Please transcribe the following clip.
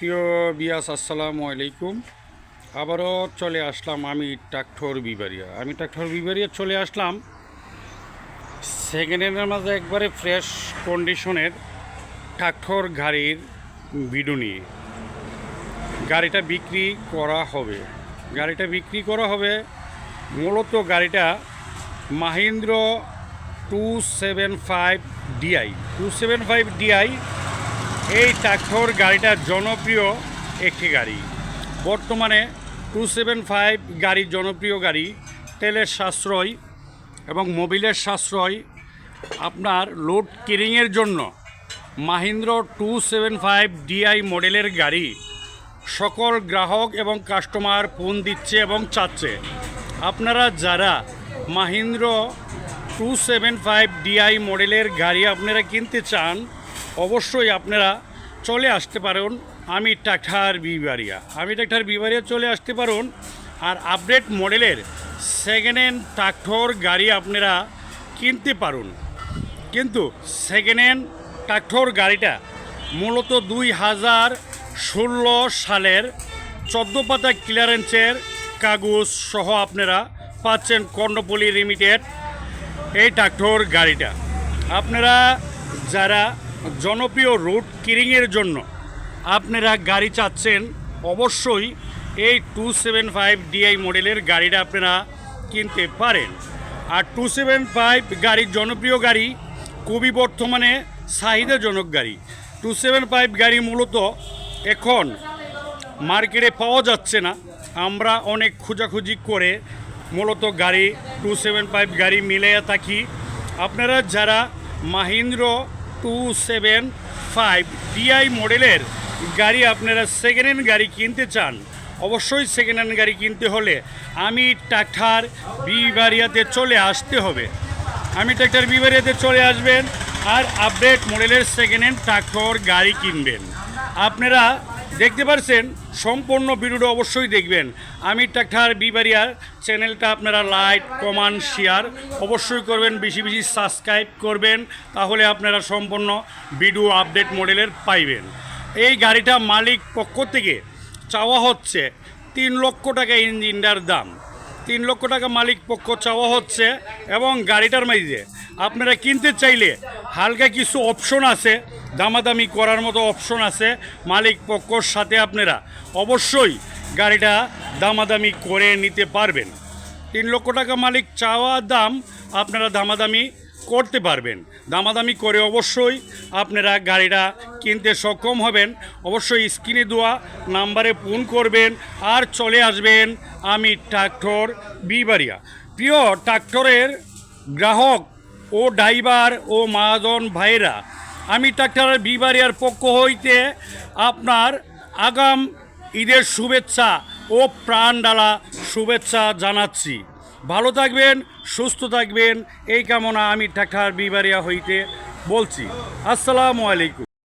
প্রিয় বিয়াস, আসসালামু আলাইকুম। আবারও চলে আসলাম আমি ট্রাক্টর বিবারিয়া চলে আসলাম সেকেন্ড হ্যান্ডের মাঝে একবারে ফ্রেশ কন্ডিশনের ট্রাক্টর গাড়ির ভিডিও নিয়ে। গাড়িটা বিক্রি করা হবে মূলত গাড়িটা মাহিন্দ্র 275 DI। এই ট্রাক্টর গাড়িটা জনপ্রিয় একটি গাড়ি। বর্তমানে 275 গাড়ি জনপ্রিয় গাড়ি। তেলের সাশ্রয় এবং মোবিলের সাশ্রয়। আপনার লোড ক্যারিংয়ের জন্য মাহিন্দ্র 275 DI মডেলের গাড়ি সকল গ্রাহক এবং কাস্টমার ফোন দিচ্ছে এবং চাচ্ছে। আপনারা যারা মাহিন্দ্র 275 DI মডেলের গাড়ি আপনারা কিনতে চান, অবশ্যই আপনারা চলে আসতে পারেন আমি ট্রাক্টর বিবারিয়া চলে আসতে পারেন। আর আপডেট মডেলের সেকেন্ড হ্যান্ড ট্রাক্টর গাড়ি আপনারা কিনতে পারেন। কিন্তু সেকেন্ড হ্যান্ড ট্রাক্টর গাড়িটা মূলত 2016 সালের 14 পাতা ক্লিয়ারেন্সের কাগজ সহ আপনারা পাচ্ছেন কর্ণপল্লী লিমিটেড এই ট্রাক্টর গাড়িটা। আপনারা যারা জনপ্রিয় রোড ক্যারিংয়ের জন্য আপনারা গাড়ি চাচ্ছেন, অবশ্যই এই 275 DI মডেলের গাড়িটা আপনারা কিনতে পারেন। আর 275 গাড়ির জনপ্রিয় গাড়ি, খুবই বর্তমানে চাহিদাজনক গাড়ি। 275 গাড়ি মূলত এখন মার্কেটে পাওয়া যাচ্ছে না। আমরা অনেক খোঁজাখুঁজি করে মূলত গাড়ি 275 গাড়ি মিলিয়ে থাকি। আপনারা যারা মাহিন্দ্র 275 DI মডেলের গাড়ি আপনারা সেকেন্ড হ্যান্ড গাড়ি কিনতে চান, অবশ্যই সেকেন্ড হ্যান্ড গাড়ি কিনতে হলে আমি ট্রাক্টর বিবারিয়াতে চলে আসতে হবে। চলে আসবেন আর আপডেট মডেলের সেকেন্ড হ্যান্ড ট্রাক্টর গাড়ি কিনবেন। আপনারা দেখতে পাচ্ছেন, সম্পূর্ণ ভিডিওটা অবশ্যই দেখবেন। আমি ট্রাক্টর বিবারিয়ার চ্যানেলটা আপনারা লাইক, কমেন্ট, শেয়ার অবশ্যই করবেন, বেশি বেশি সাবস্ক্রাইব করবেন, তাহলে আপনারা সম্পূর্ণ ভিডিও আপডেট মডেলের পাইবেন। এই গাড়িটা মালিক পক্ষ থেকে চাওয়া হচ্ছে 3 লক্ষ টাকা ইঞ্জিনটার দাম। 3 লক্ষ টাকা মালিক পক্ষ চাওয়া হচ্ছে। এবং গাড়িটার মাঝে আপনারা কিনতে চাইলে হালকা কিছু অপশন আছে, দামাদামি করার মতো অপশন আছে মালিক পক্ষর সাথে। আপনারা অবশ্যই গাড়িটা দামাদামি করে নিতে পারবেন। 3 লক্ষ টাকা মালিক চাওয়া দাম, আপনারা দামাদামি করতে পারবেন। দামাদামি করে অবশ্যই আপনারা গাড়িটা কিনতে সক্ষম হবেন। অবশ্যই স্ক্রিনে দেওয়া নাম্বারে ফোন করবেন আর চলে আসবেন আমি ট্রাক্টর বিবারিয়া। প্রিয় ট্রাক্টরের গ্রাহক ও ড্রাইভার ও মহাজন ভাইরা, আমি ট্রাক্টর বিবারিয়ার পক্ষ হইতে আপনার আগাম ঈদের শুভেচ্ছা ও প্রাণ ডালা শুভেচ্ছা জানাচ্ছি। ভালো থাকবেন, সুস্থ থাকবেন, এই কামনা আমি ট্রাক্টর বিবারিয়া হইতে বলছি। আসসালামু আলাইকুম।